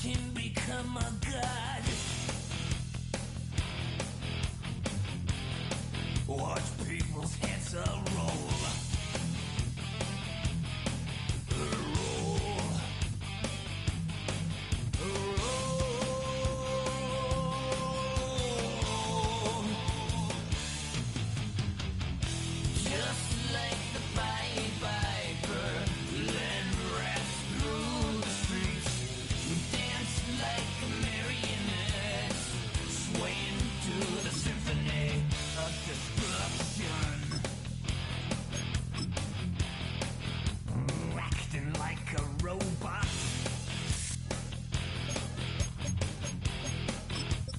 him become a god. Watch people's heads roll.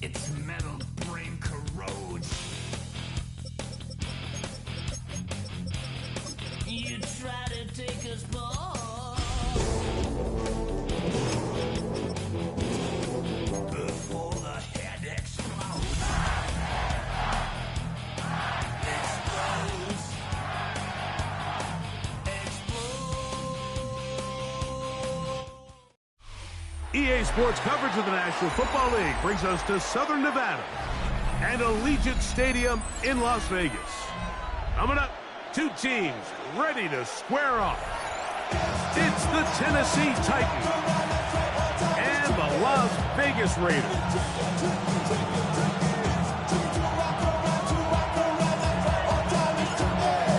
Its metal brain corrodes. You try to take us both before the head explodes. EA Sports coverage of the National Football League brings us to Southern Nevada and Allegiant Stadium in Las Vegas. Coming up, two teams ready to square off. It's the Tennessee Titans and the Las Vegas Raiders.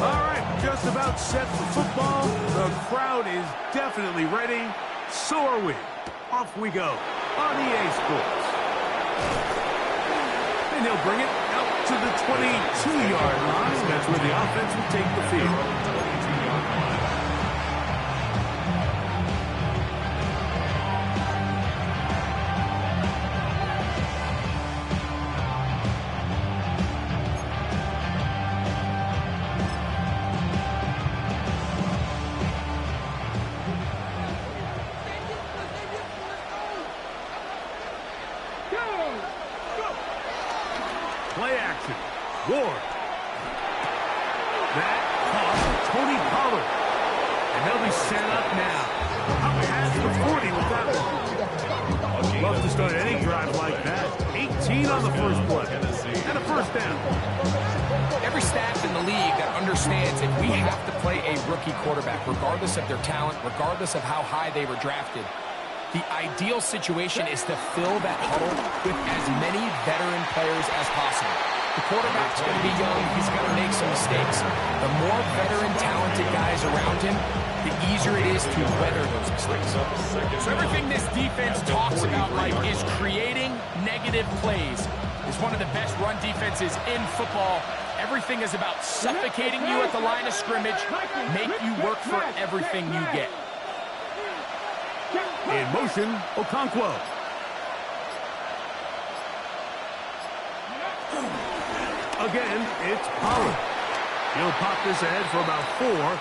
All right, just about set for football. The crowd is definitely ready. So are we. Off we go on EA Sports. And he'll bring it out to the 22-yard line. That's where the offense will take the field. Play action. Ward. That cost Tony Pollard. And they'll be set up now. Up past the 40 with that one. Love to start any drive like that. 18 on the first play. And a first down. Every staff in the league that understands if we have to play a rookie quarterback, regardless of their talent, regardless of how high they were drafted, the ideal situation is to fill that huddle with as many veteran players as possible. The quarterback's going to be young. He's going to make some mistakes. The more veteran, talented guys around him, the easier it is to weather those mistakes. So everything this defense talks about, Mike, is creating negative plays. It's one of the best run defenses in football. Everything is about suffocating you at the line of scrimmage, make you work for everything you get. In motion, Okonkwo. Again, it's Pollard. He'll pop this ahead for about 4,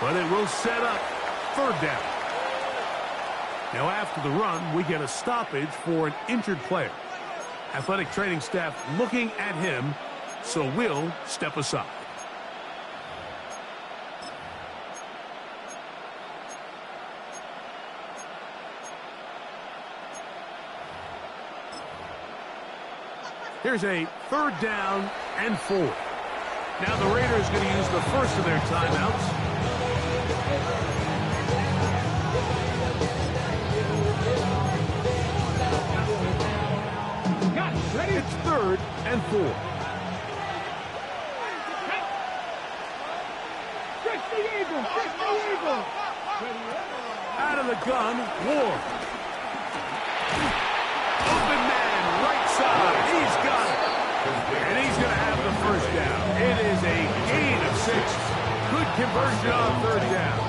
but it will set up third down. Now after the run, we get a stoppage for an injured player. Athletic training staff looking at him, so we'll step aside. Here's a third down and 4. Now the Raiders going to use the first of their timeouts. Got it. Ready? It's third and 4. Out of the gun, Ward. Open man, right side. He's got it. And he's going to have the first down. It is a gain of 6. Good conversion on third down.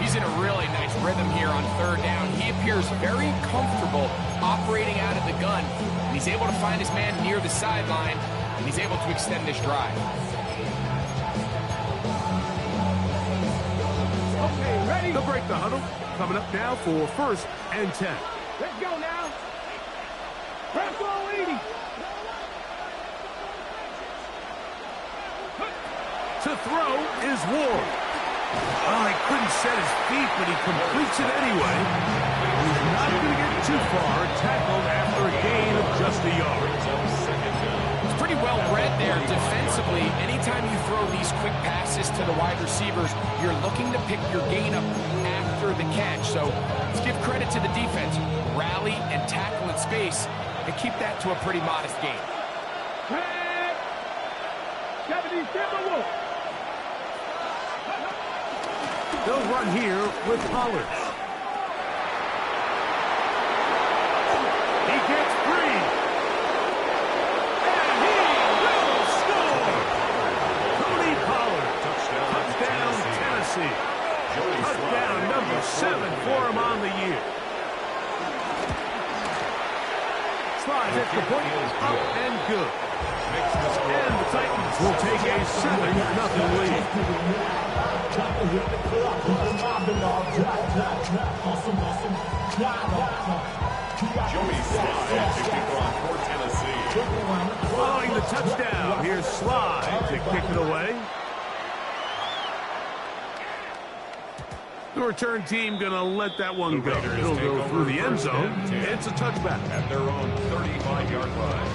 He's in a really nice rhythm here on third down. He appears very comfortable operating out of the gun. And he's able to find his man near the sideline. And he's able to extend this drive. Okay, ready? They'll break the huddle. Coming up now for first and 10. Let's go now. Press all 80. To throw is Ward. Oh, he couldn't set his feet, but he completes it anyway. He's not going to get too far, tackled after a gain of just a yard. It's pretty well read there defensively. Anytime you throw these quick passes to the wide receivers, you're looking to pick your gain up after the catch. So let's give credit to the defense. Rally and tackle in space and keep that to a pretty modest gain. They'll run here with Pollard. He gets free. And he will score. Tony Pollard. Touchdown, Tennessee. Touchdown number 7 for him on the year. Slides at the point, up and good. And the Titans will take a 7-0 lead. Following the touchdown, here's Slide to kick it away. The return team going to let that one go. It'll go through the end zone. It's a touchback. At their own 35-yard line.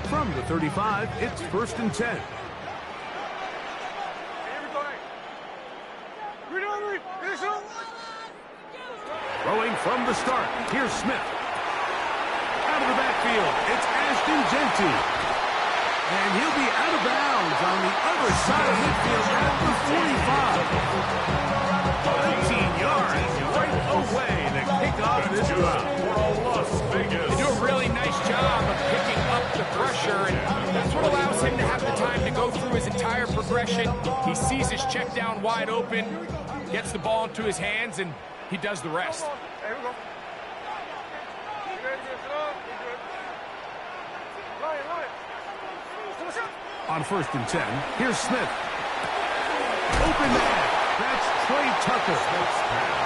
From the 35, it's 1st and 10. Throwing from the start. Here's Smith. Out of the backfield, it's Ashton Genty. And he'll be out of bounds on the other side of midfield at the 45. 13 yards right away to kick off this drive. They do a really nice job of picking up the pressure, and that's what allows him to have the time to go through his entire progression. He sees his check down wide open, gets the ball into his hands, and he does the rest. On 1st and 10, here's Smith. Open man. That's Trey Tucker.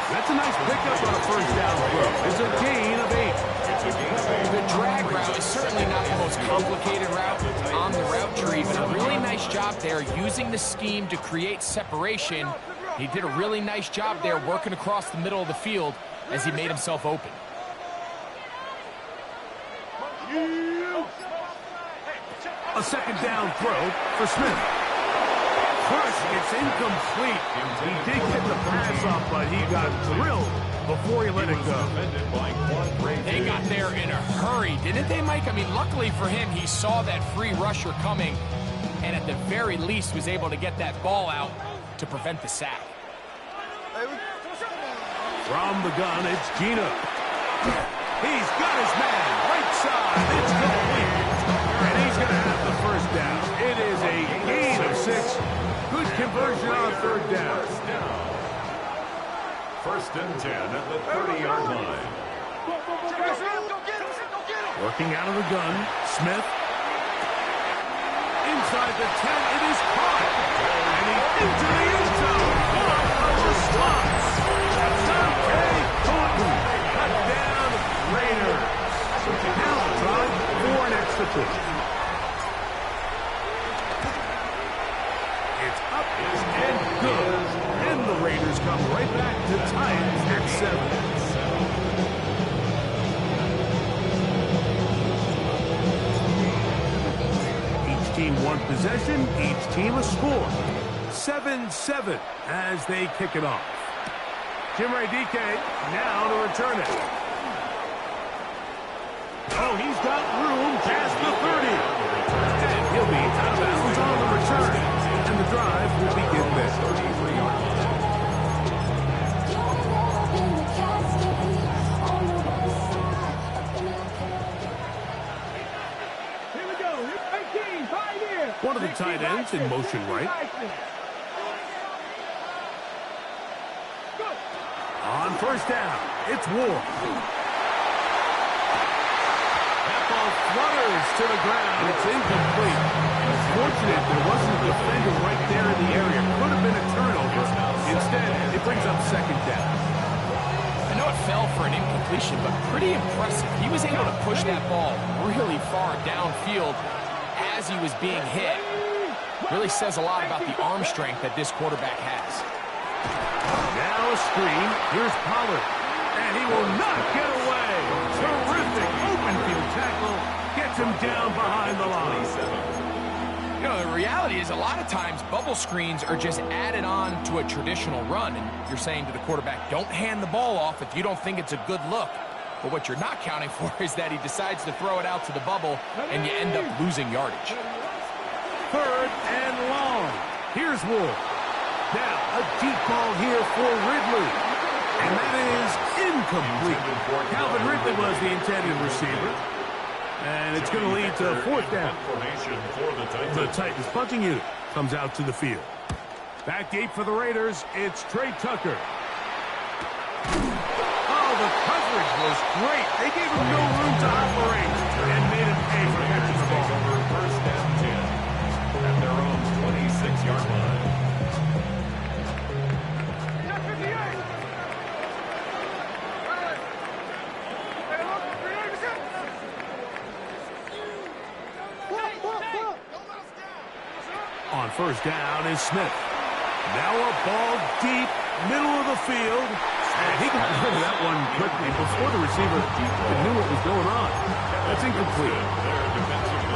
That's a nice pickup on a 1st down throw. It's a gain of 8. The drag route is certainly not the most complicated route on the route tree, but a really nice job there using the scheme to create separation. He did a really nice job there working across the middle of the field as he made himself open. A 2nd down throw for Smith. First, it's incomplete. He did get the pass off, but he got drilled before he let it go. They got there in a hurry, didn't they, Mike? I mean, luckily for him, he saw that free rusher coming, and at the very least was able to get that ball out to prevent the sack. From the gun, it's Gino. He's got his man right side. It's complete. And he's going to have the 1st down. It is a gain of 6. Good conversion on 3rd down. 1st and 10 at the 30-yard line. Working out of the gun, Smith. Inside the 10, it is caught. And he's into the end zone. What a response. Dante Thornton. Touchdown, Raiders. Now the drive for an extra point. It's up and good. And the Raiders come right back to tie it at 7. Each team one possession, each team a score. 7-7 as they kick it off. Jimmy DK now to return it. Oh, he's got room past the 30. And he'll be out of bounds on the return. And the drive will begin there. Here we go. 18, right here. One of the tight ends in motion right. On 1st down, it's Ward. That ball flutters to the ground. It's incomplete. Unfortunate there wasn't a defender right there in the area. Could have been a turnover. Instead, it brings up 2nd down. I know it fell for an incompletion, but pretty impressive. He was able to push that ball really far downfield, as he was being hit. Really says a lot about the arm strength that this quarterback has. Now a screen. Here's Pollard. And he will not get away. Terrific open field tackle. Gets him down behind the line. You know, the reality is a lot of times bubble screens are just added on to a traditional run. And you're saying to the quarterback, don't hand the ball off if you don't think it's a good look. But what you're not counting for is that he decides to throw it out to the bubble and you end up losing yardage. 3rd and long. Here's Wolf. Now a deep ball here for Ridley. And that is incomplete. Calvin Ridley was the intended receiver. And it's going to lead to 4th down. The Titans punting unit comes out to the field. Back deep for the Raiders, it's Trey Tucker. Oh, the coverage was great. They gave him no room to operate and made him pay for catching the ball. First down 10 at their own 26-yard line. On 1st down is Smith. Now a ball deep, middle of the field. And he got rid of that one quickly before the receiver knew what was going on. That's incomplete.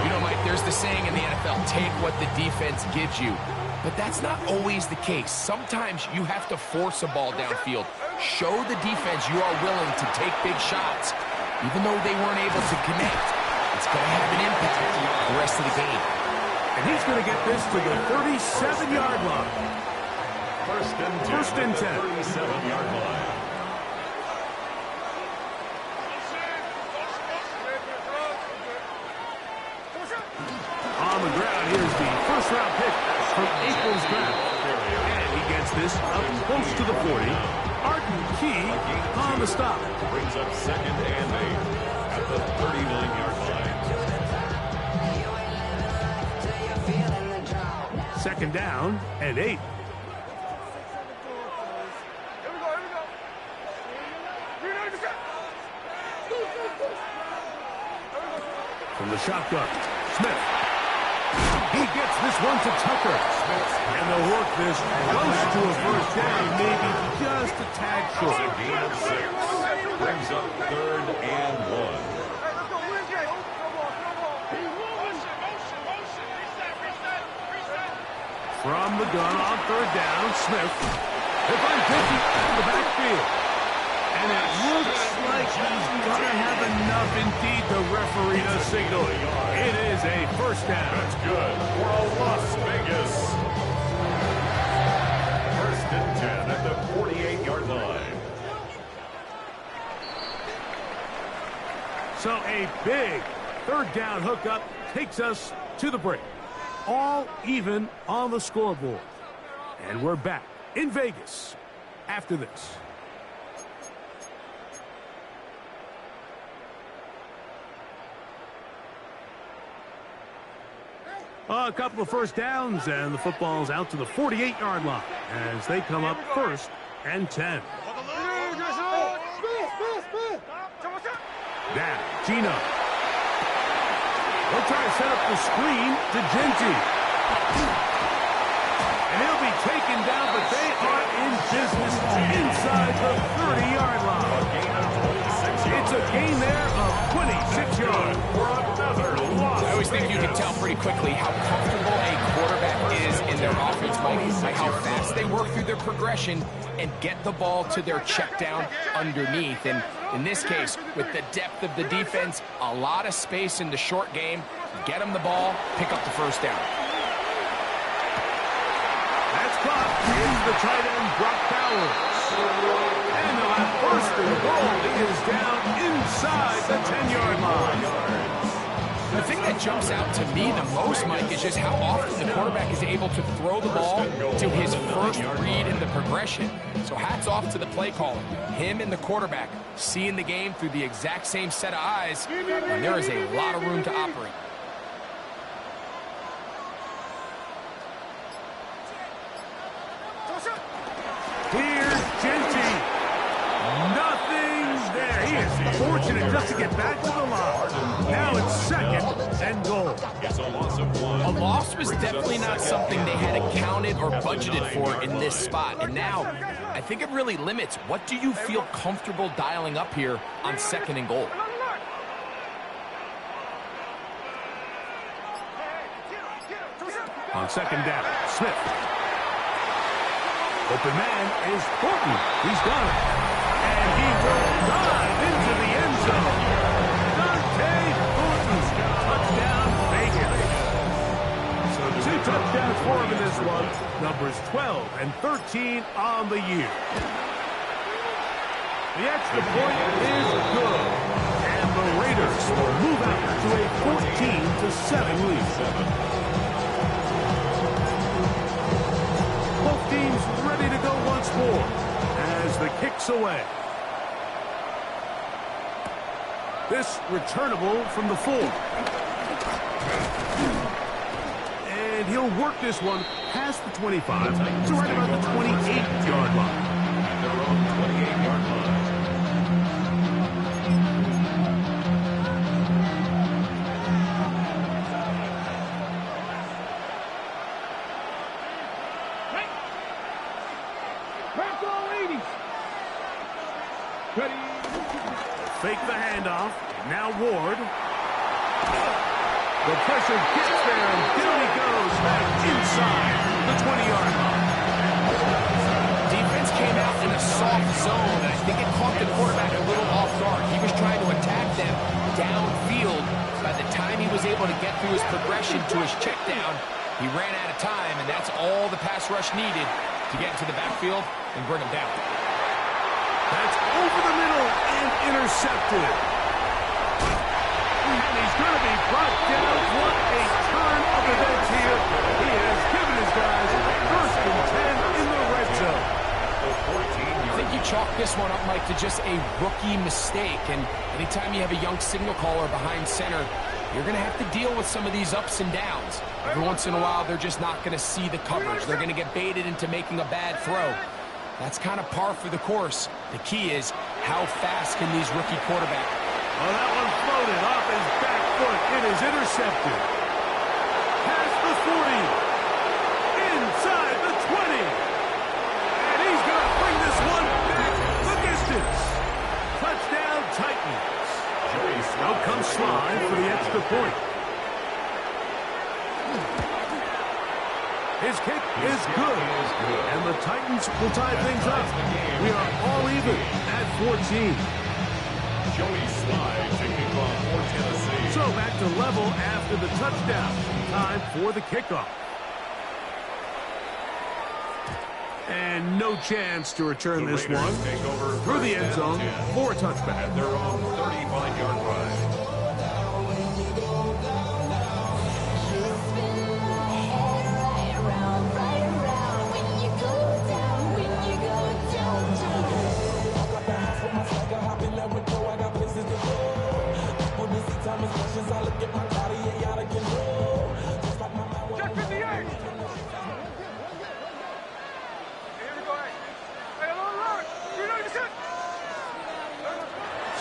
You know, Mike, there's the saying in the NFL, take what the defense gives you. But that's not always the case. Sometimes you have to force a ball downfield. Show the defense you are willing to take big shots, even though they weren't able to connect. It's going to have an impact the rest of the game. And he's going to get this to the 37-yard line. First and 10. 37-yard line. On the ground, here's the first-round pick from April's draft. And he gets this up close to the 40. Arden Key on the stop. Brings up 2nd and 8 at the 39-yard line. 2nd down and 8. From the shotgun, Smith. He gets this one to Tucker. And they'll work this close to a 1st down, maybe just a tad short. It's a gain of 6. Brings up 3rd and 1. From the gun on 3rd down, Smith. They're going to take it out of the backfield. And it looks like he's going to have enough indeed to referee the signal. It is a 1st down. That's good for a Las Vegas. 1st and 10 at the 48-yard line. So a big 3rd down hookup takes us to the break. All even on the scoreboard. And we're back in Vegas after this. A couple of 1st downs, and the football's out to the 48-yard line as they come up 1st and 10. Now, Gino. They'll try to set up the screen to Genty. And he'll be taken down, but they are in business inside the 30-yard line. It's a gain there of 26 yards for another loss. I always think you can tell pretty quickly how comfortable a quarterback is in their offense, Mike, by how fast they work through their progression and get the ball to their check down underneath. And in this case, with the depth of the defense, a lot of space in the short game, get them the ball, pick up the 1st down. That's caught. Here's the tight end, Brock Bowers. And they'll have 1st and goal. He is down inside the 10-yard line. The thing that jumps out to me the most, Mike, is just how often the quarterback is able to throw the ball to his first read in the progression. So hats off to the play caller. Him and the quarterback seeing the game through the exact same set of eyes, and there is a lot of room to operate. Here's Genty. Nothing there. He is fortunate just to get back to the line. Now it's 2nd and goal. It's a loss of 1. A loss was definitely not something they had accounted or budgeted for in this spot. And now, I think it really limits. What do you feel comfortable dialing up here on 2nd and goal? On 2nd down, Smith. Open man is Horton. He's got it. And he will dive into the end zone. Touchdown, Vegas. So 2 touchdowns for him in this one. Numbers 12 and 13 on the year. The extra point is good. And the Raiders will move out to a 14-7 lead. Both teams ready to go once more as the kick's away. This returnable from the 4. And he'll work this one past the 25 to right about the 28-yard line. At their own 28-yard line. Fake the handoff. Now Ward. The pressure gets there, and down he goes back inside the 20-yard line. Defense came out in a soft zone, and I think it caught the quarterback a little off guard. He was trying to attack them downfield. By the time he was able to get through his progression to his check down, he ran out of time, and that's all the pass rush needed to get into the backfield and bring him down. That's over the middle and intercepted. And he's going to be brought down. What a turn of events here. He has given his guys 1st and 10 in the red zone. I think you chalk this one up, Mike, to just a rookie mistake. And anytime you have a young signal caller behind center, you're going to have to deal with some of these ups and downs. Every once in a while, they're just not going to see the coverage. They're going to get baited into making a bad throw. That's kind of par for the course. The key is, how fast can these rookie quarterbacks? Oh, that one floated off his back foot. It is intercepted. Past the 40. Inside the 20. And he's going to bring this one back the distance. Touchdown, Titans. Out comes Slide for the extra point. His kick is good. And the Titans will tie things up. We are all even at 14. Joey Slide taking off for Tennessee. So back to level after the touchdown. Time for the kickoff. And no chance to return The this Raiders one take over through the end zone for a at touchback. their own 35-yard line.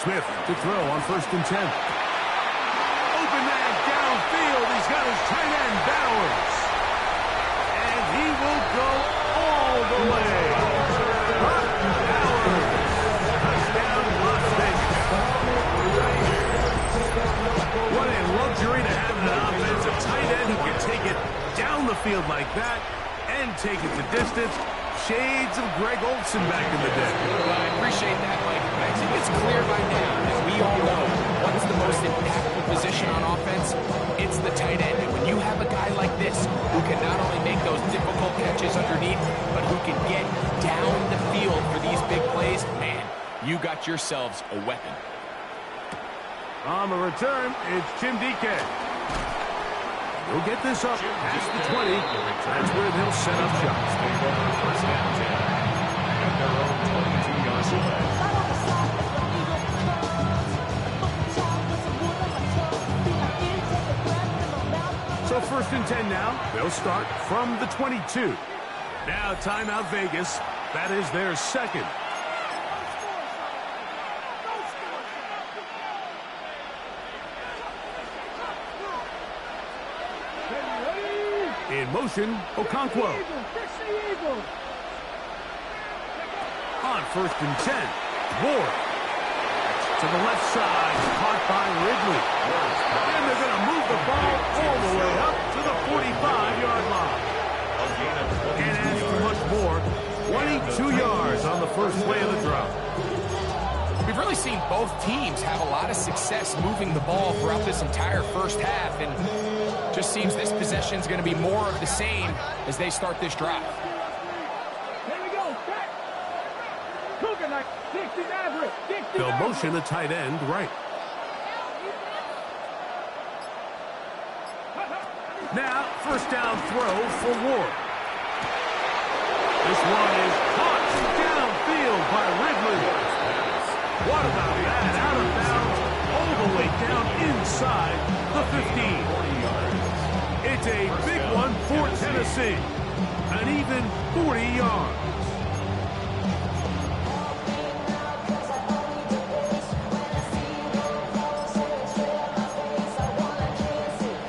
Smith to throw on 1st and 10. Open man downfield. He's got his tight end, Bowers. And he will go all the way. Bowers. Touchdown, Las Vegas. What a luxury to have an offensive tight end who can take it down the field like that and take it the distance. Shades of Greg Olsen back in the day. Well, I appreciate that, Mike. But I think it's clear by now that we all know what's the most impactful position on offense. It's the tight end. And when you have a guy like this who can not only make those difficult catches underneath, but who can get down the field for these big plays, man, you got yourselves a weapon. On the return, it's Jim DK. He'll get this up past the 20. That's where they'll set up shop. Take over 1st and 10 at their own 22-yard line. So 1st and 10 now. They'll start from the 22. Now timeout Vegas. That is their second. In motion, Okonkwo. On 1st and 10, Ward. To the left side, caught by Ridley. And they're going to move the ball all the way up to the 45-yard line. Can't ask for much more. 22 yards on the first play of the drive. We've really seen both teams have a lot of success moving the ball throughout this entire first half, and just seems this possession is going to be more of the same as they start this drive. They'll motion the tight end right. Now, first down throw for Ward. This one is caught downfield by Ridley. What about that? Out of bounds, all the way down inside the 15. It's a big one for Tennessee. An even 40 yards.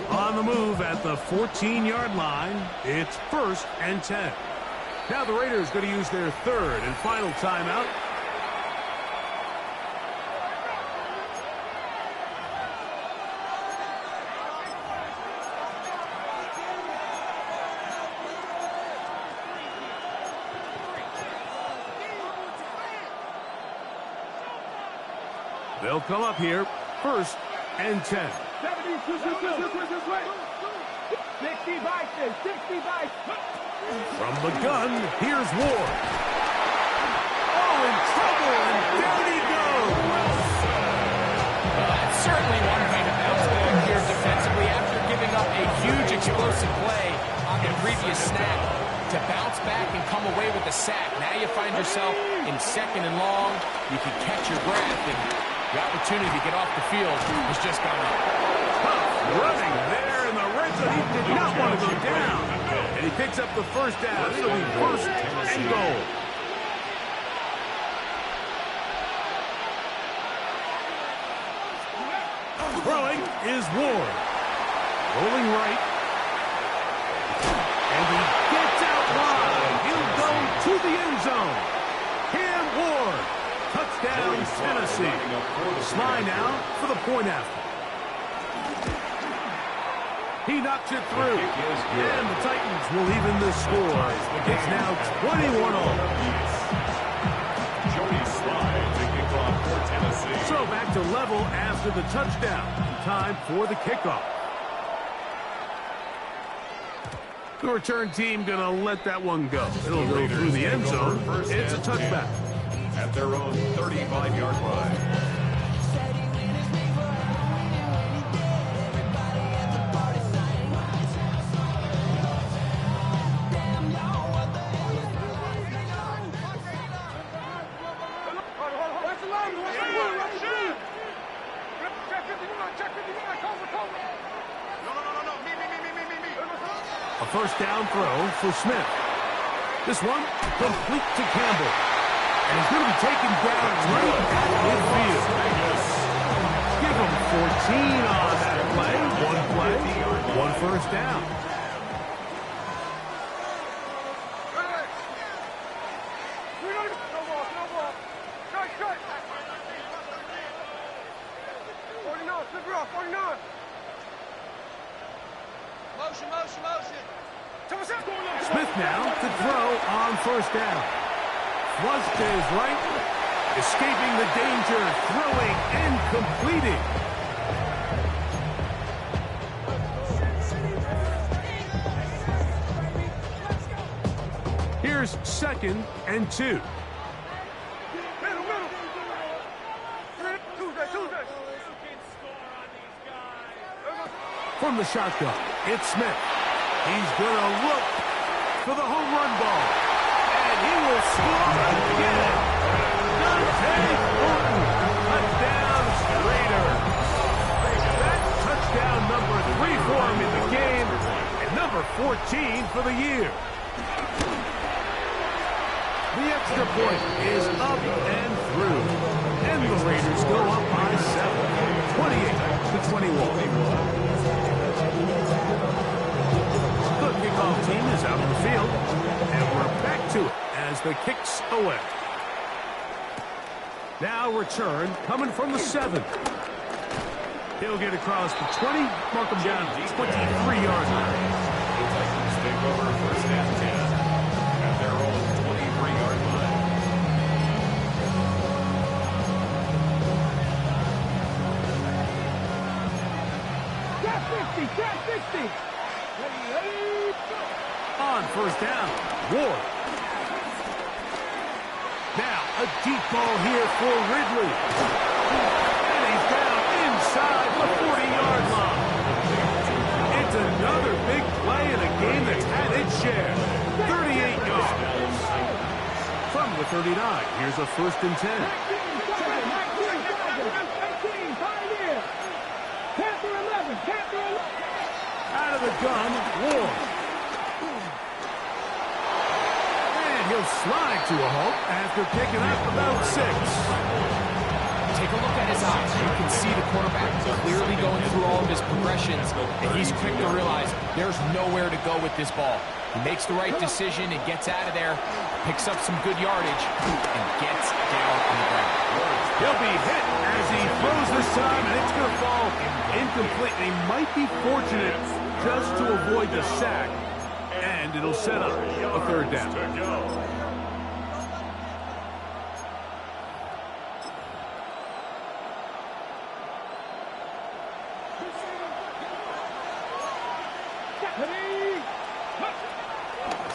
On the move at the 14-yard line, it's 1st and 10. Now the Raiders going to use their 3rd and final timeout. They'll come up here, 1st and 10. 60 Vikings, 60 Vikings. From the gun, here's Ward. Oh, in trouble, and down he goes. That's certainly one way to bounce back here defensively after giving up a huge explosive play on the previous snap. To bounce back and come away with a sack. Now you find yourself in 2nd and long. You can catch your breath, and the opportunity to get off the field has just gone up. Running there in the red zone. He did not want to go down. And he picks up the first down. It'll be 1st and goal. Throwing is Ward. Rolling right. And he gets out wide. He'll go to the end zone. Cam Ward. Touchdown, Tennessee. Sly now for the point after. He knocks it through. And the Titans will even the score. It's now 21-all. Jody Sly to kick off for Tennessee. So back to level after the touchdown. Time for the kickoff. The return team going to let that one go. It'll go through the end zone. It's a touchback. At their own 35-yard line. A first down throw for Smith. This one complete to Campbell. And he's going to be taken down right at midfield. Give him 14 on that play. One play, one first down. Smith now to throw on first down. Flushed to his right, escaping the danger, throwing and completing. Here's 2nd and 2. From the shotgun, it's Smith. He's going to look for the home run ball. And he will score again. Dante Thornton. Touchdown, Raiders. That's touchdown number 3 for him in the game. And number 14 for the year. The extra point is up and through. And the Raiders go up by 7. 28-21. to it as the kick's away. Now return coming from the 7. He'll get across the 20, mark him down at the 23-yard line. The Titans take over first and 10 at their own 23-yard line. Cat 60. Ready, go. On first down, Ward. Now a deep ball here for Ridley. And he's down inside the 40-yard line. It's another big play in a game that's had its share. 38 yards. From the 39, here's a first and 10. 18, pioneer. Panther 11. Out of the gun, Ward. And he'll slide to a halt after picking up about 6. Take a look at his eyes. You can see the quarterback clearly going through all of his progressions, and he's quick to realize there's nowhere to go with this ball. He makes the right decision and gets out of there, picks up some good yardage, and gets down on the ground. He'll be hit as he throws this time, and it's going to fall incomplete. He might be fortunate just to avoid the sack, and it'll set up a third down.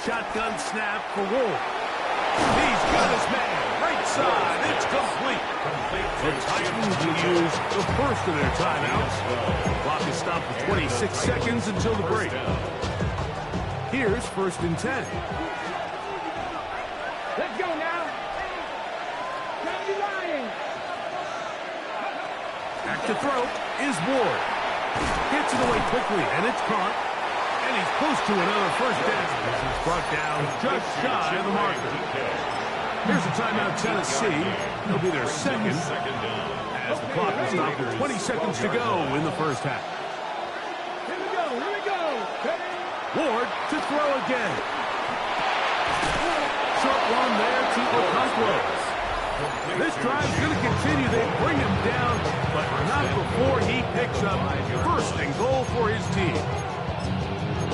Shotgun snap for Wolf. He's got his man. Right side. It's complete. The Titans will use the first of their timeouts. The clock is stopped for 26 seconds until the break. Here's first and 10. Let's go now. Johnny Lion. Back to throw is Ward. Gets it away quickly, and it's caught. And he's close to another first down. He's brought down just shy of the marker. Here's a timeout, Tennessee. It'll be their second. As the clock is stopped with 20 seconds to go in the first half. Here we go. Ward to throw again. Short one there to Okonkwo. This drive's going to continue. They bring him down, but not before he picks up first and goal for his team.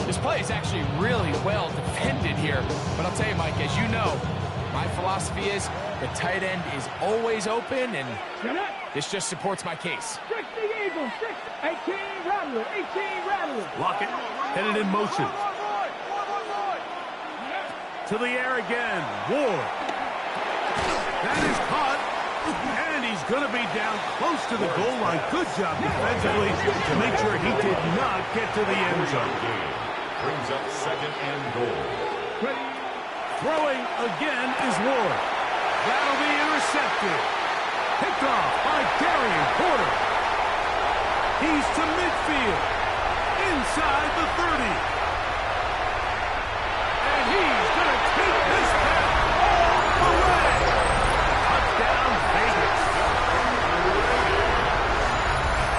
This play is actually really well defended here. But I'll tell you, Mike, as you know, my philosophy is the tight end is always open, and this just supports my case. 60 Eagles, 18 Rattler. Lockett headed in motion. To the air again. Ward. That is caught. And he's going to be down close to the goal line. Good job defensively to make sure he did not get to the end zone. Brings up second and goal. Throwing again is Ward. That'll be intercepted. Picked off by Darian Porter. He's to midfield. Inside the 30. And he's going to take this back all the way. Touchdown, Vegas.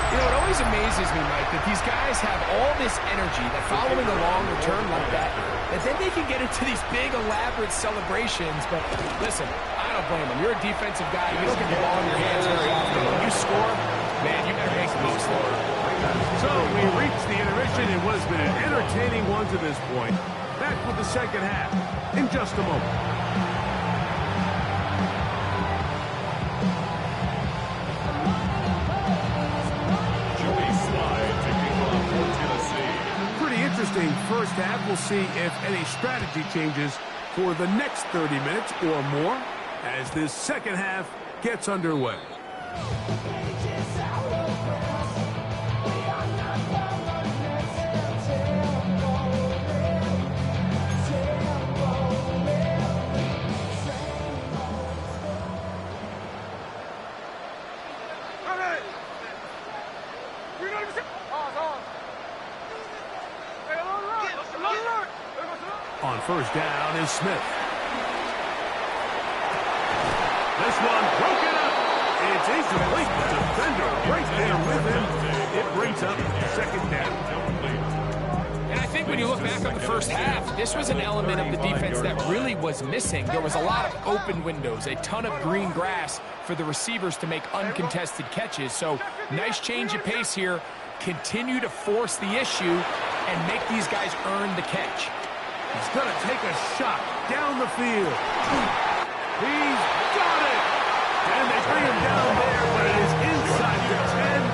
You know, it always amazes me, Mike, that these guys have all this energy that following a long return like that then they can get into these big, elaborate celebrations. But listen, I don't blame them. You're a defensive guy. You don't get the ball in your hands very often. When you score, man, you better make the most of it. So we reached the intermission. It was been an entertaining one to this point. Back with the second half in just a moment. Interesting first half. We'll see if any strategy changes for the next 30 minutes or more as this second half gets underway. On first down is Smith. This one broken up. It's incomplete. The defender right there with him. It brings up second down. And I think when when you look back on the first half, this was an element of the defense that really was missing. There was a lot of open windows, a ton of green grass for the receivers to make uncontested catches. So nice change of pace here. Continue to force the issue and make these guys earn the catch. He's going to take a shot down the field. He's got it! And they bring him down there, but it is inside the 10.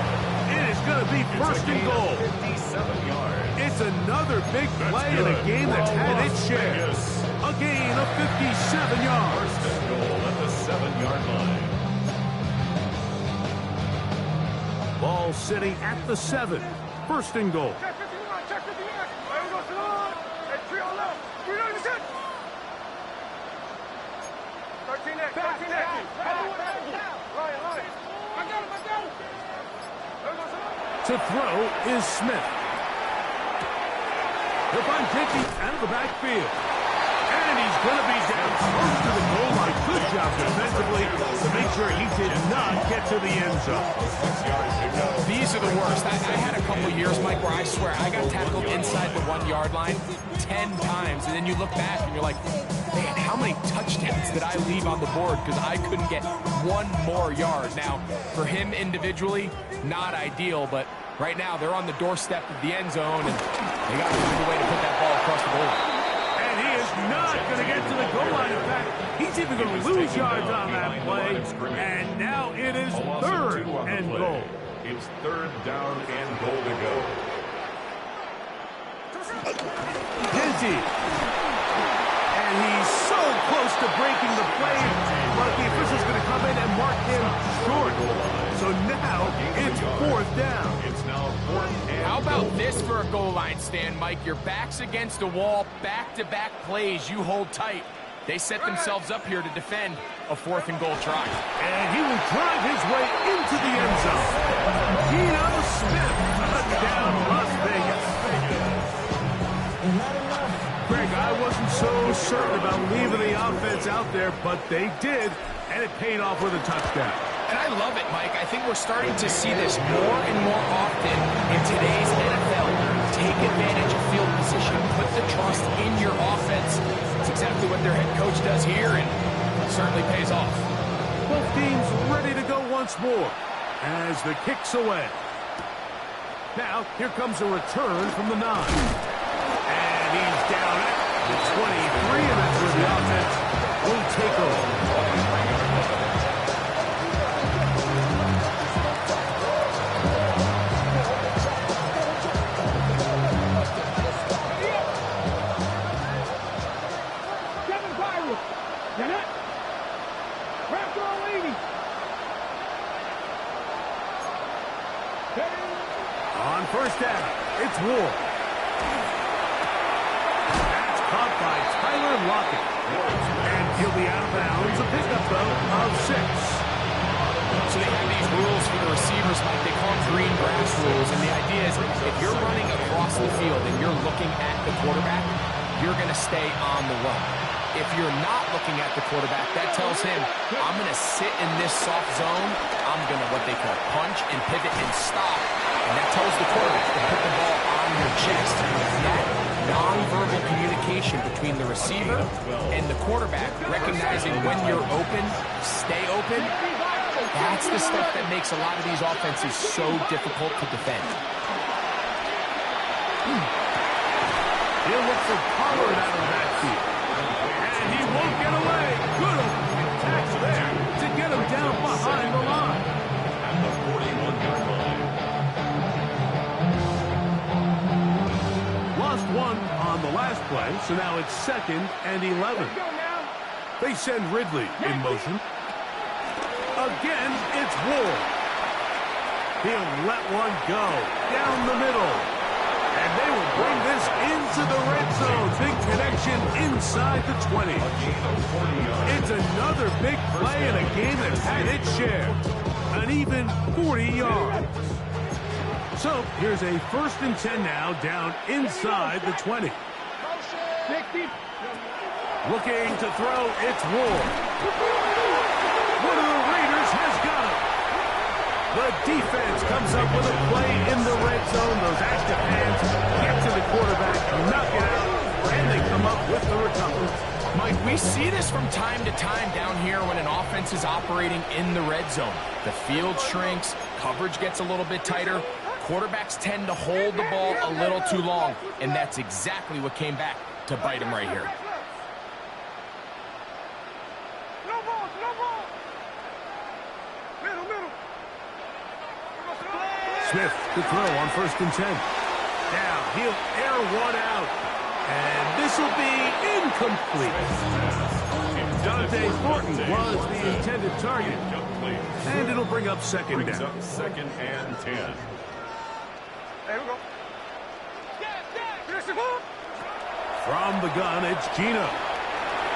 It is going to be first and goal. 57 yards. It's another big play in a game that's had its share. A gain of 57 yards. First and goal at the 7-yard line. Ball sitting at the 7. First and goal. To throw is Smith. He'll find Dickey out of the backfield. And he's going to be down close to the goal line. Good job defensively to make sure he did not get to the end zone. These are the worst. I had a couple years, Mike, where I swear I got tackled inside the 1-yard line 10 times. And then you look back and you're like, man, how many touchdowns did I leave on the board because I couldn't get one more yard? Now, for him individually, not ideal, but right now they're on the doorstep of the end zone, and they got to find a way to put that ball across the goal line. And he is not going to get to the goal line. In fact, he's even going to lose yards on that play. And now it is third and goal. It's third down and goal to go. Genty. And he's so close to breaking the play, but the official's going to come in and mark him short. So now it's fourth down. It's now fourth and How about this for a goal line stand, Mike? Your back's against a wall, back-to-back plays, you hold tight. They set themselves up here to defend a fourth and goal try. And he will drive his way into the end zone. Geno Smith, touchdown Las Vegas. Greg, I wasn't so certain about leaving the offense out there, but they did, and it paid off with a touchdown. And I love it, Mike. I think we're starting to see this more and more often in today's NFL. Take advantage of field position. Put the trust in your offense. That's exactly what their head coach does here, and it certainly pays off. Both teams ready to go once more as the kick's away. Now, here comes a return from the 9. And he's down at the 23, and that's where the offense will take over. On first down, it's Ward. That's caught by Tyler Lockett. And he'll be out of bounds. A pickup, though, of 6. So they have these rules for the receivers, Mike. They call them green grass rules. And the idea is if you're running across the field and you're looking at the quarterback, you're going to stay on the run. If you're not looking at the quarterback, that tells him, I'm going to sit in this soft zone. I'm going to what they call punch and pivot and stop. And that tells the quarterback to put the ball on your chest. That nonverbal communication between the receiver and the quarterback, recognizing when you're open, stay open, that's the stuff that makes a lot of these offenses so difficult to defend. He'll look for Pollard out of the backfield. And he won't get away. Good tax there to get him down behind the line. at the 41-yard line. Lost one on the last play, so now it's 2nd and 11. They send Ridley in motion. Again, it's Ward. He'll let one go down the middle. And they will bring this into the red zone. Big connection inside the 20. It's another big play in a game that's had its share. An even 40 yards. So here's a 1st and 10 now down inside the 20. Looking to throw, it's Ward. One of the Raiders has got it. The defense comes up with a play in the red zone. Those active hands get to the quarterback. Not We see this from time to time down here when an offense is operating in the red zone. The field shrinks, coverage gets a little bit tighter, quarterbacks tend to hold the ball a little too long, and that's exactly what came back to bite him right here. No ball, no ball. Middle. Smith to throw on 1st and 10. Down, he'll air one out. And this will be incomplete. Dante Thornton was the intended target. And it'll bring up 2nd down. 2nd and 10. There we go. From the gun, it's Gino.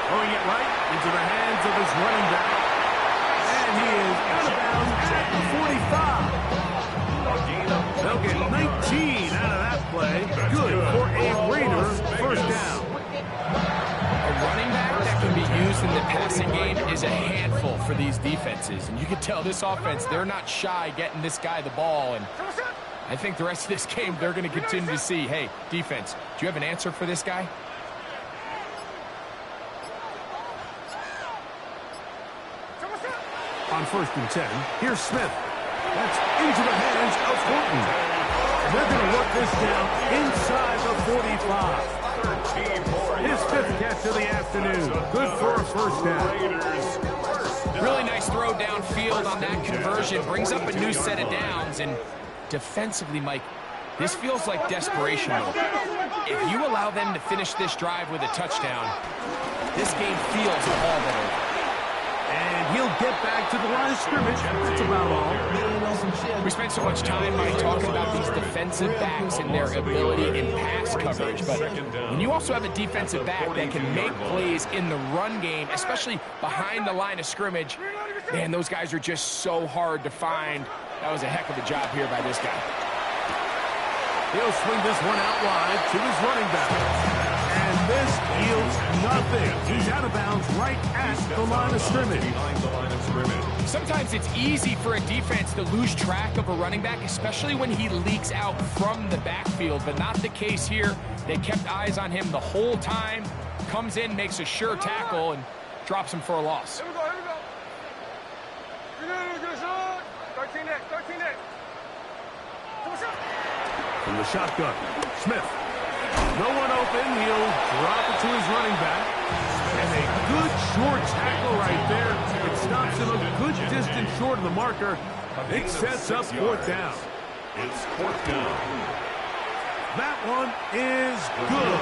Throwing it right into the hands of his running back. And he is out of bounds at the 45. They'll get 19 out of that play. Good for a Raiders 1st down. A running back that can be used in the passing game is a handful for these defenses. And you can tell this offense, they're not shy getting this guy the ball. And I think the rest of this game, they're going to continue to see, hey, defense, do you have an answer for this guy? On 1st and 10, here's Smith. That's into the hands of Thornton. They're going to work this down inside the 45. His 5th catch of the afternoon. Good for a 1st down. Really nice throw downfield on that conversion. Brings up a new set of downs. And defensively, Mike, this feels like desperation mode. If you allow them to finish this drive with a touchdown, this game feels all but over. And he'll get back to the line of scrimmage. That's about all. We spent so much time, Mike, talking about these defensive backs and their ability in pass coverage. But when you also have a defensive back that can make plays in the run game, especially behind the line of scrimmage, man, those guys are just so hard to find. That was a heck of a job here by this guy. He'll swing this one out wide to his running back. And this yields nothing. He's out of bounds right at the line of scrimmage. Sometimes it's easy for a defense to lose track of a running back, especially when he leaks out from the backfield, but not the case here. They kept eyes on him the whole time. Comes in, makes a sure tackle, and drops him for a loss. Here we go. 13 next. From the shotgun, Smith. No one open. He'll drop it to his running back. And a good short tackle right there. It stops him a good distance short of the marker. It sets up 4th down. It's 4th down. That one is good.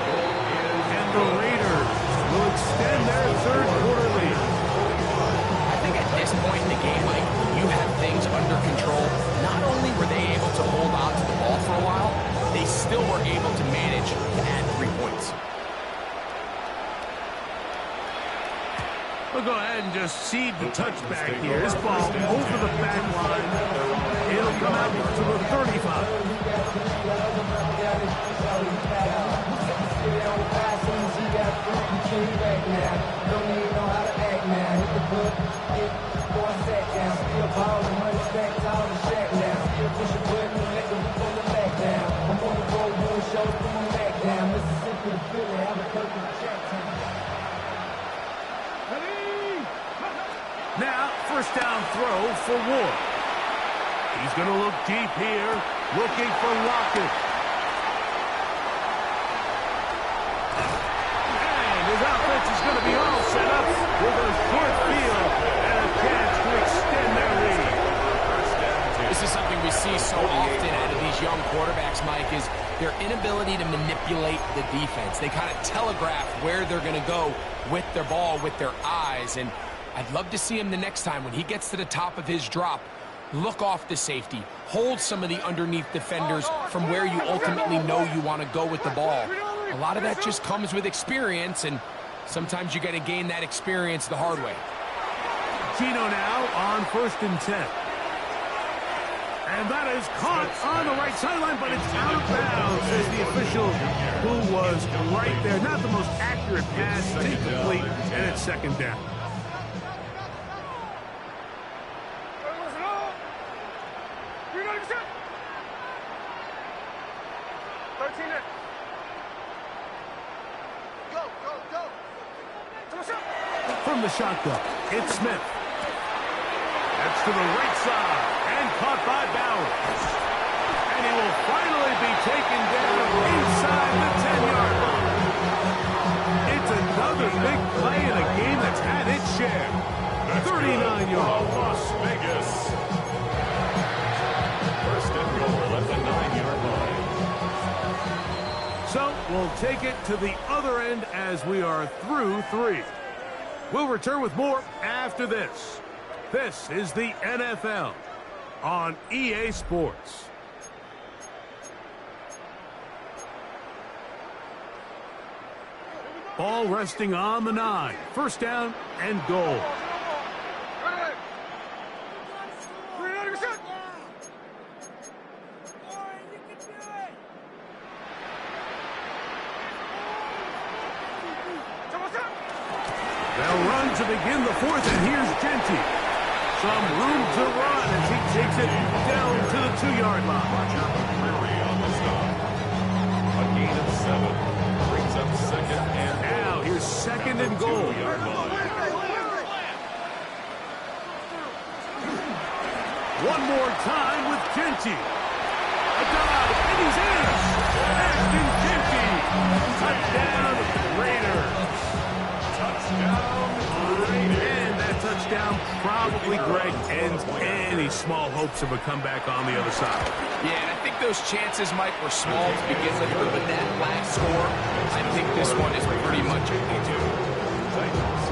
And the Raiders will extend their 3rd quarter lead. I think at this point in the game, Mike, you have things under control. Not only were they able to hold on to the ball for a while, they still were able to manage to add 3 points. We'll go ahead and just seed the touchback here. This ball over the back line. It'll come out to the 35. Now, 1st down throw for Ward. He's going to look deep here, looking for Lockett. And his offense is going to be all set up with a short field and a chance to extend their lead. This is something we see so often out of these young quarterbacks, Mike, is their inability to manipulate the defense. They kind of telegraph where they're going to go with their ball, with their eyes, and I'd love to see him the next time when he gets to the top of his drop, look off the safety, hold some of the underneath defenders from where you ultimately know you want to go with the ball. A lot of that just comes with experience, and sometimes you got to gain that experience the hard way. Gino now on 1st and 10. And that is caught on the right sideline, but it's out of bounds, says the official who was right there. Not the most accurate pass, incomplete, and it's 2nd down. Go. From the shotgun, it's Smith. That's to the right side, and caught by Bowers. And he will finally be taken down inside the 10-yard line. It's another big play in a game that's had its share. 39 yards. Las Vegas. First and goal at the 9-yard line. So we'll take it to the other end as we are through 3. We'll return with more after this. This is the NFL on EA Sports. Ball resting on the 9. First down and goal. They'll run to begin the 4th, and here's Genty. Some room to run as he takes it down to the 2-yard line. On the stop. A gain of 7. Brings up second and Now here's second and goal. 2-yard line. One more time with Genty. A dive, and he's in. Ashton Genty. Touchdown, Raiders. Touchdown, Raiders. And that touchdown probably, Greg, ends any small hopes of a comeback on the other side. Yeah, and I think those chances, Mike, were small to begin with, but with that last score, I think this one is pretty much a do. Titans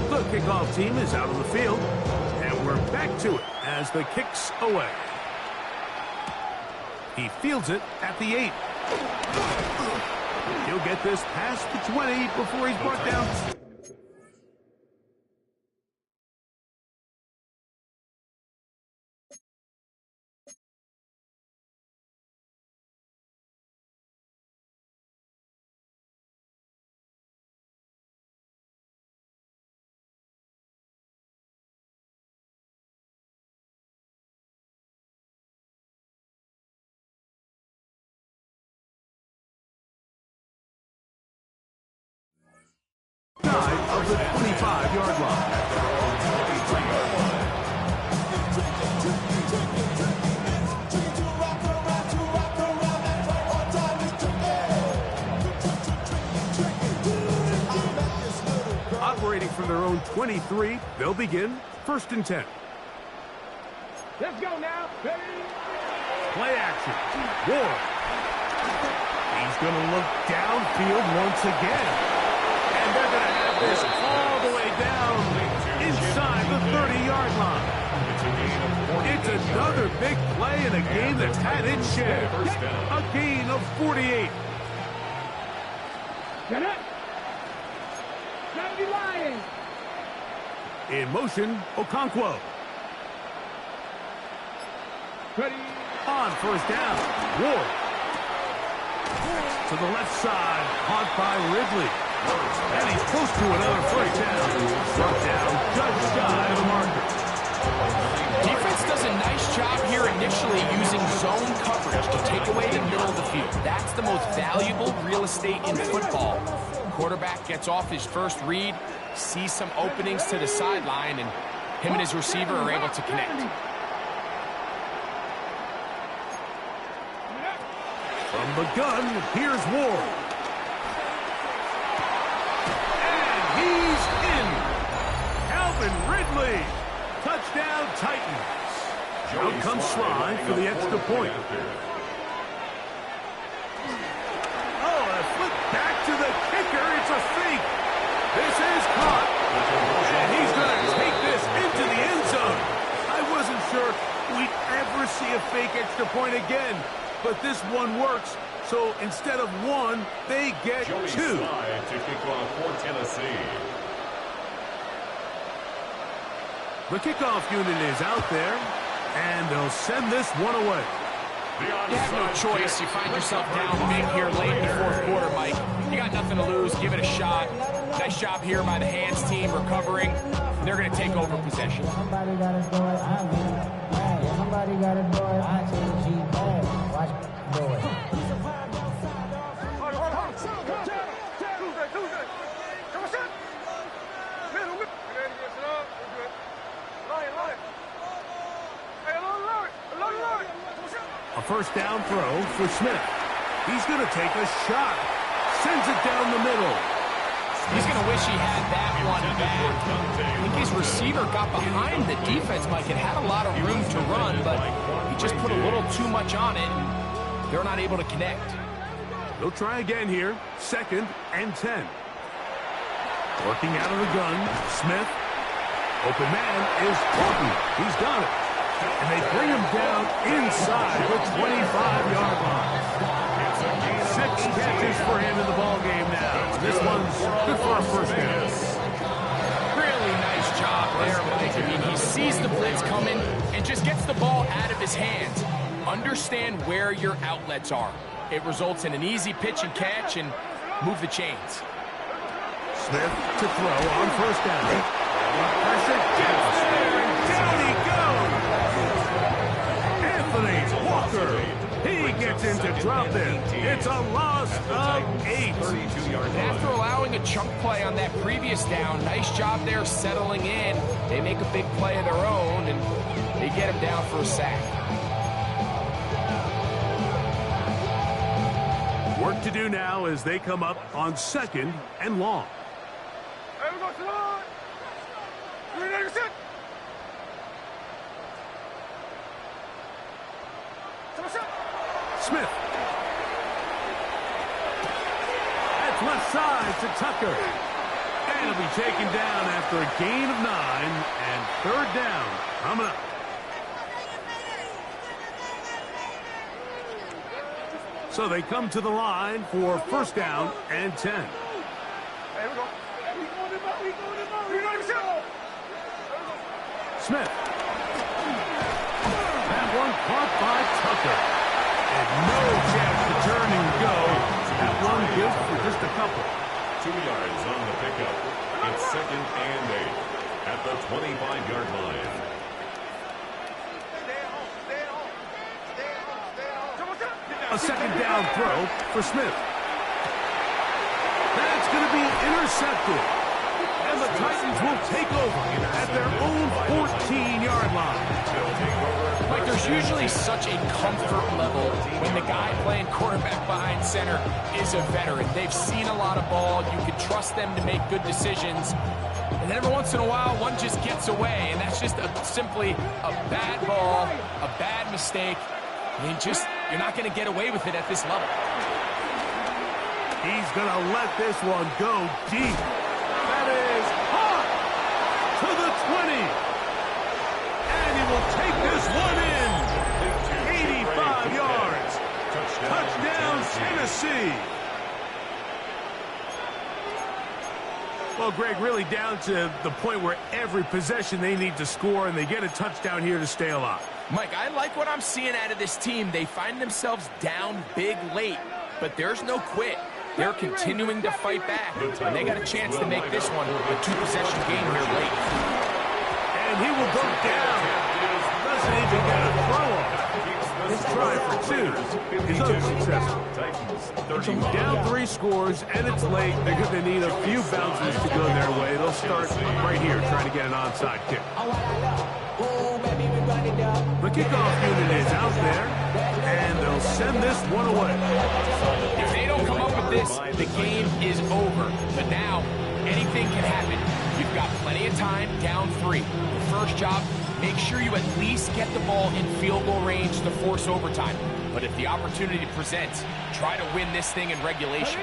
21. The kickoff team is out on the field, and we're back to it as the kick's away. He fields it at the 8. He'll get this past the 20 before he's brought down. Of the 25-yard line. Operating from their own 23, they'll begin 1st and 10. Let's go now. Play action. Ward. He's going to look downfield once again. And they're going to have this all the way down inside the 30-yard line. It's another big play in a game that's had its share. A gain of 48. Get it. Gotta be lying. In motion, Okonkwo. Ready. On 1st down, Ward. To the left side, caught by Ridley. And he's close to another 1st down. Brought down just shy of the marker. Defense does a nice job here initially using zone coverage to take away the middle of the field. That's the most valuable real estate in football. Quarterback gets off his first read, sees some openings to the sideline, and him and his receiver are able to connect. From the gun, here's Ward. And he's in. Calvin Ridley. Touchdown, Titans. Out comes Sly for the extra point. Oh, a flip back to the kicker. It's a fake. This is caught. And he's going to take this into the end zone. I wasn't sure we'd ever see a fake extra point again. But this one works, so instead of 1, they get 2. To kick off for Tennessee. The kickoff unit is out there, and they'll send this one away. You have no choice. You find yourself down big here late in the 4th quarter, Mike. You got nothing to lose. Give it a shot. Nice job here by the hands team recovering. They're going to take over possession. Somebody got to do it. I mean, hey, somebody got to do it. I tell you, watch me do it. A first down throw for Smith. He's going to take a shot. Sends it down the middle. He's going to wish he had that one back. I think his receiver got behind the defense, Mike. It had a lot of room to run, but he just put a little too much on it. They're not able to connect. They'll try again here. 2nd and 10. Working out of the gun, Smith. Open man is Horton. He's got it. And they bring him down inside the 25-yard line. 6 catches for him in the ballgame now. This one's good for a first down. Really nice job there, Mike. I mean, he sees the blitz coming and just gets the ball out of his hands. Understand where your outlets are. It results in an easy pitch and catch and move the chains. Smith to throw on first down. Pressure gets there, and down he goes. Anthony Walker. He gets in to drop it. It's a loss of 8. After allowing a chunk play on that previous down, nice job there settling in. They make a big play of their own, and they get him down for a sack. Work to do now as they come up on 2nd and long. Smith. That's left side to Tucker. And he'll be taken down after a gain of 9 and 3rd down coming up. So they come to the line for first down and 10. Smith. That one caught by Tucker. And no chance to turn and go. That one good for just a couple. 2 yards on the pickup. It's 2nd and 8 at the 25-yard line. A 2nd down throw for Smith. That's going to be intercepted. And the Titans will take over at their own 14-yard line. Like, there's usually such a comfort level when the guy playing quarterback behind center is a veteran. They've seen a lot of ball. You can trust them to make good decisions. And then every once in a while, one just gets away, and that's just simply a bad ball, a bad mistake. I mean, you're not going to get away with it at this level. He's going to let this one go deep. That is hot to the 20. And he will take this one in. 85 yards. Touchdown, Tennessee. Well, Greg, really down to the point where every possession they need to score, and they get a touchdown here to stay alive. Mike, I like what I'm seeing out of this team. They find themselves down big late, but there's no quit. They're continuing to fight back, and they got a chance to make this one a 2-possession game here late. And he will go down. Doesn't even get a throw off. His try for 2 is unsuccessful. Down 3 scores, and it's late. They're going to need a few bounces to go their way. They'll start right here trying to get an onside kick. The kickoff unit is out there, and they'll send this one away. If they don't come up with this, the game is over. But now, anything can happen. You've got plenty of time, down 3. The first job, make sure you at least get the ball in field goal range to force overtime. But if the opportunity presents, try to win this thing in regulation.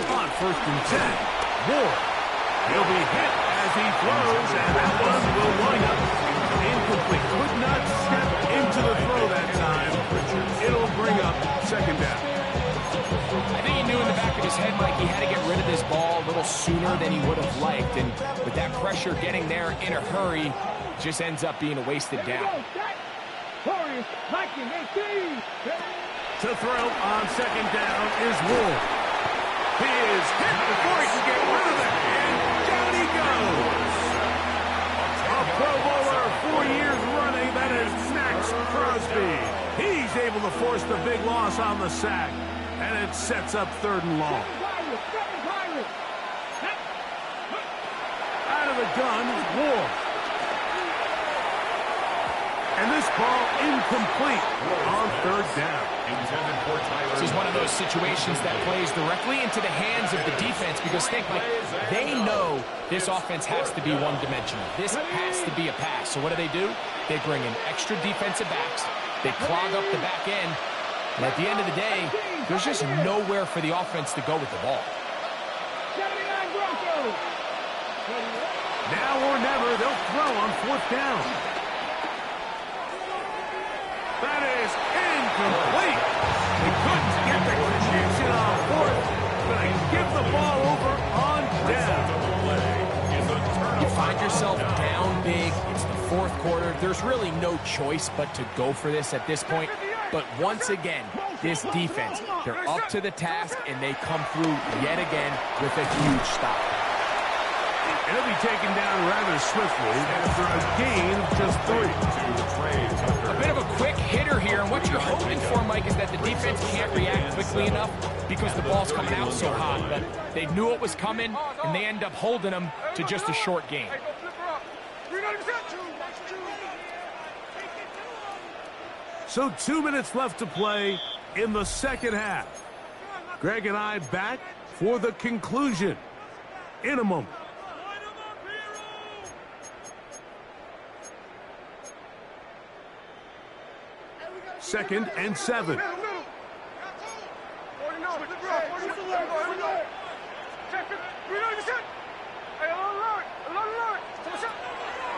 On 1st and 10, Ward. He'll be hit as he throws, and that one will wind up incomplete. Could not step into the throw that time. It'll bring up 2nd down. I think he knew in the back of his head, Mike, he had to get rid of this ball a little sooner than he would have liked. And with that pressure getting there in a hurry, just ends up being a wasted down. To throw on 2nd down is Ward. He is hit before he can get rid of it, and down he goes. A Pro Bowler 4 years running, that is Max Crosby. He's able to force the big loss on the sack, and it sets up 3rd and long. Out of the gun is Ward. ball incomplete on third down. This is one of those situations that plays directly into the hands of the defense because think, like, they know this offense has to be one-dimensional. This has to be a pass. So what do? They bring in extra defensive backs. They clog up the back end. And at the end of the day, there's just nowhere for the offense to go with the ball. Now or never, they'll throw on fourth down. That is incomplete. They couldn't get the connection on fourth, but they give the ball over on down. You find yourself down big. It's the fourth quarter. There's really no choice but to go for this at this point. But once again, this defense, they're up to the task, and they come through yet again with a huge stop. It'll be taken down rather swiftly after a gain of just 3. A bit of a quick hitter here, and what you're hoping for, Mike, is that the defense can't react quickly enough because the ball's coming out so hot. But they knew it was coming, and they end up holding them to just a short gain. So 2 minutes left to play in the second half. Greg and I back for the conclusion in a moment. Second and 7.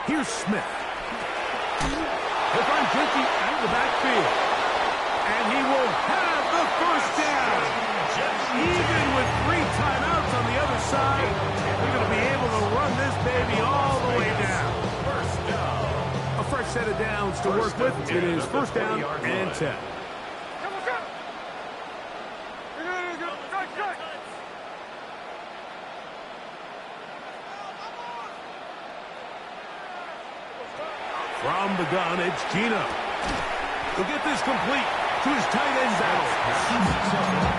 Here's Smith. He'll find Jenke out of the backfield. And he will have the first down. Even with 3 timeouts on the other side, they're going to be able to run this baby all the way down. A fresh set of downs to work with. It is first down and 10. From the gun, it's Gino. He'll get this complete to his tight end battle.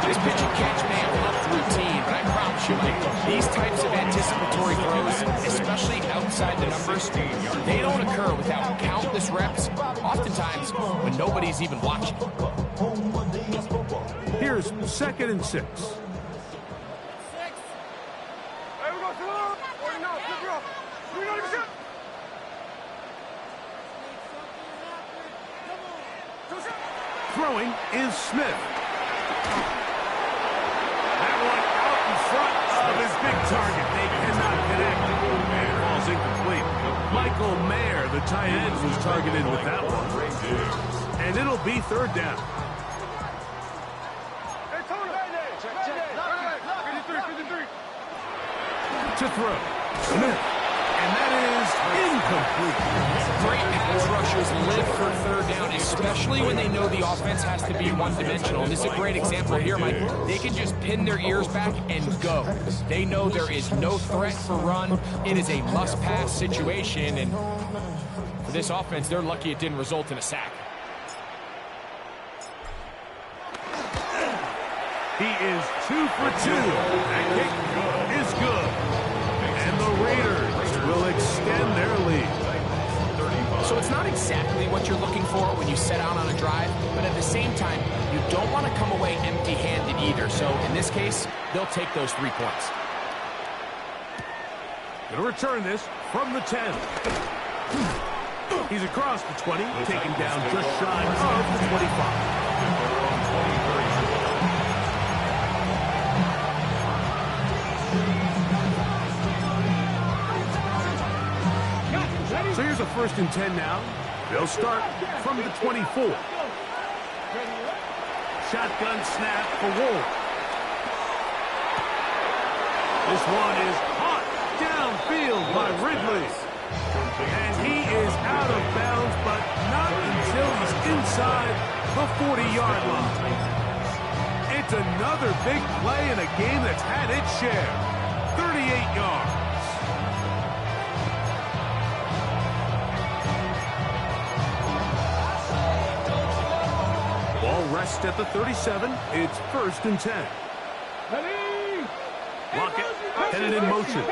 This pitch and catch may have looked routine, but I promise you, Mike, these types of anticipatory throws, especially outside the numbers, they don't occur without countless reps, oftentimes when nobody's even watching. Here's second and 6. Throwing is Smith. That one out in front of his big target. They cannot connect. And ball's incomplete. Michael Mayer, the tight end, was targeted with that one. And it'll be third down. To throw. Smith. And that is incomplete. Great pass rushers live for third down, especially when they know the offense has to be one-dimensional. And this is a great example here, Mike. They can just pin their ears back and go. They know there is no threat for run. It is a must-pass situation. And for this offense, they're lucky it didn't result in a sack. He is 2 for 2. That kick is good. And the Raiders will extend their lead. So it's not exactly what you're looking for when you set out on a drive, but at the same time, you don't want to come away empty-handed either. So in this case, they'll take those 3 points. Going to return this from the 10. He's across the 20, taken down just shy of the 25. So here's a first and 10 now. They'll start from the 24. Shotgun snap for Ward. This one is hot downfield by Ridley. And he is out of bounds, but not until he's inside the 40-yard line. It's another big play in a game that's had its share. 38 yards. Ball rests at the 37. It's first and 10. Lockett headed in motion.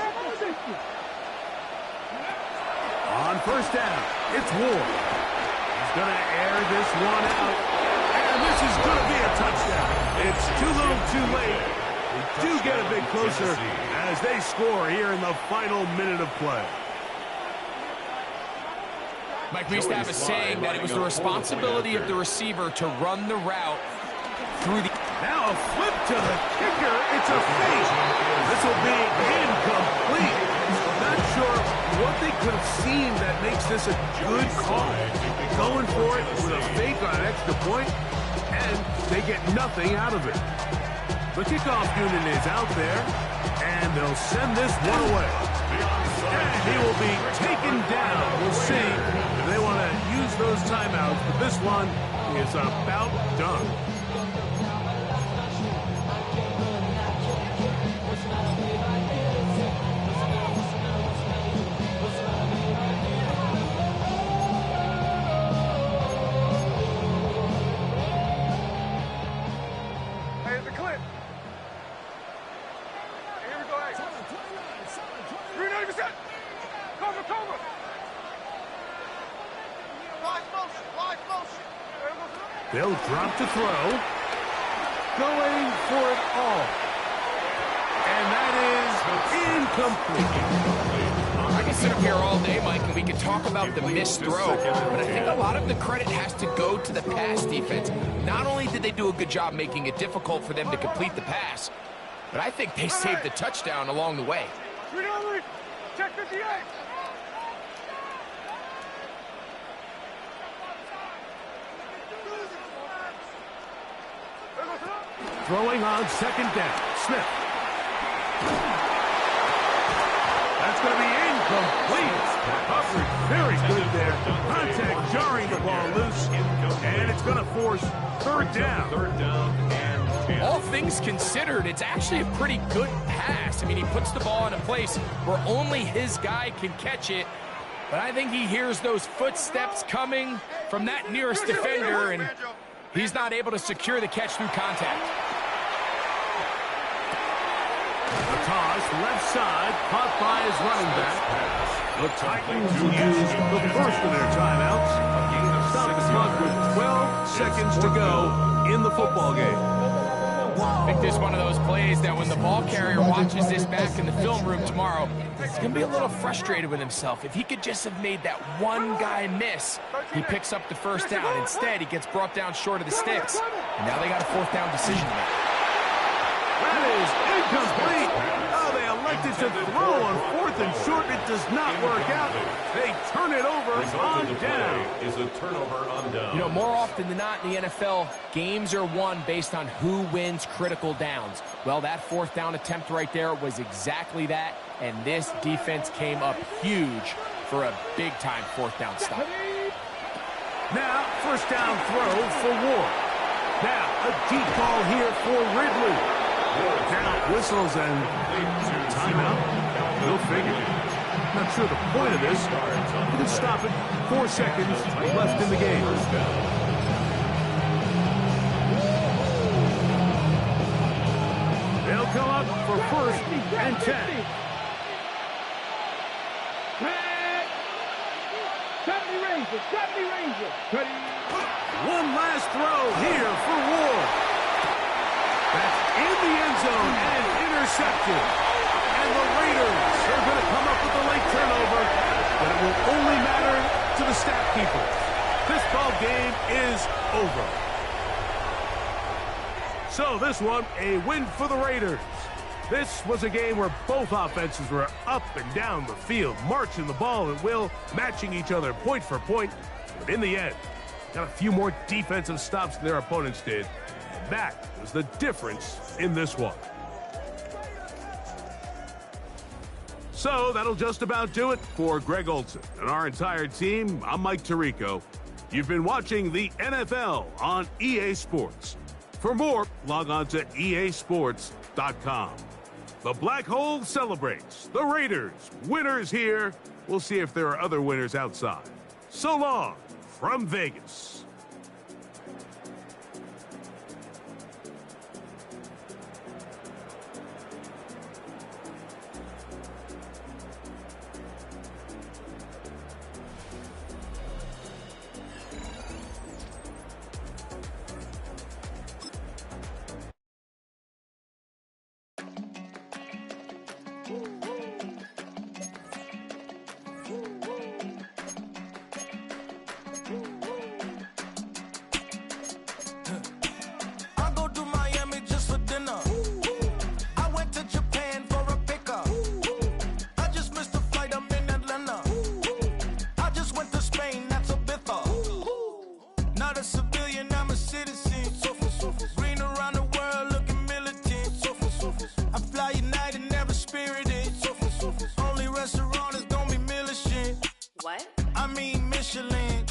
On first down, it's Ward. He's Gonna air this one out. And this is gonna be a touchdown. It's too little too late. They do get a bit closer as they score here in the final minute of play. Mike Reestaff is saying that it was the responsibility of the receiver to run the route through the... Now a flip to the kicker. It's a fake. This will be incomplete. Not sure what they could have seen that makes this a good call. Going for it with a fake on an extra point, and they get nothing out of it. The kickoff unit is out there, and they'll send this one away. And he will be taken down. We'll see if they want to use those timeouts, but this one is about done. They'll drop to throw. Going for it all. And that is incomplete. I can sit up here all day, Mike, and we can talk about the missed throw, but I think a lot of the credit has to go to the pass defense. Not only did they do a good job making it difficult for them to complete the pass, but I think they saved the touchdown along the way. Check 58. Throwing on second down. Smith. That's going to be incomplete. Coverage very good there. Contact jarring the ball loose. And it's going to force third down. All things considered, it's actually a pretty good pass. I mean, he puts the ball in a place where only his guy can catch it. But I think he hears those footsteps coming from that nearest defender, and he's not able to secure the catch through contact. The toss, left side, caught by his running back. The Titans use the first of their timeouts. Stop the clock with 12 seconds to go in the football game. I think this is one of those plays that when the ball carrier watches this back in the film room tomorrow, he's going to be a little frustrated with himself. If he could just have made that one guy miss, he picks up the first down. Instead, he gets brought down short of the sticks, and now they got a fourth down decision to make. That is incomplete. Oh, they elected to throw on fourth and short. It does not work out. They turn it over on down. Is a turnover on down. You know, more often than not in the NFL, games are won based on who wins critical downs. Well, that fourth down attempt right there was exactly that, and this defense came up huge for a big-time fourth down stop. Now, first down throw for Ward. Now, a deep ball here for Ridley. Now, whistles and timeout. Go figure. Not sure the point of this. You can stop it. 4 seconds left in the game. They'll come up for first and 10. One last throw here for Ward. That's in the end zone and intercepted. And the Raiders are going to come up with a late turnover, but it will only matter to the stat keeper. This ball game is over. So this one, a win for the Raiders. This was a game where both offenses were up and down the field, marching the ball at will, matching each other point for point. But in the end, got a few more defensive stops than their opponents did. That was the difference in this one. So that'll just about do it for Greg Olson and our entire team. I'm Mike Tirico. You've been watching the NFL on EA Sports. For more, log on to easports.com. The Black Hole celebrates. The Raiders, winners here. We'll see if there are other winners outside. So long from Vegas.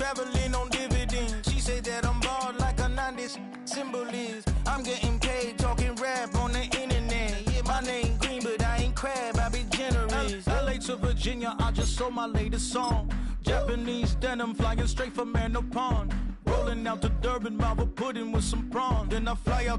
traveling on dividends. She said that I'm bald like a 90s symbol is. I'm getting paid talking rap on the internet. Yeah, my name Green, but I ain't crab, I be generous. LA to Virginia, I just sold my latest song. Japanese denim flying straight from Manor Pond. Rolling out to Durban, Marvel pudding with some prawns. Then I fly out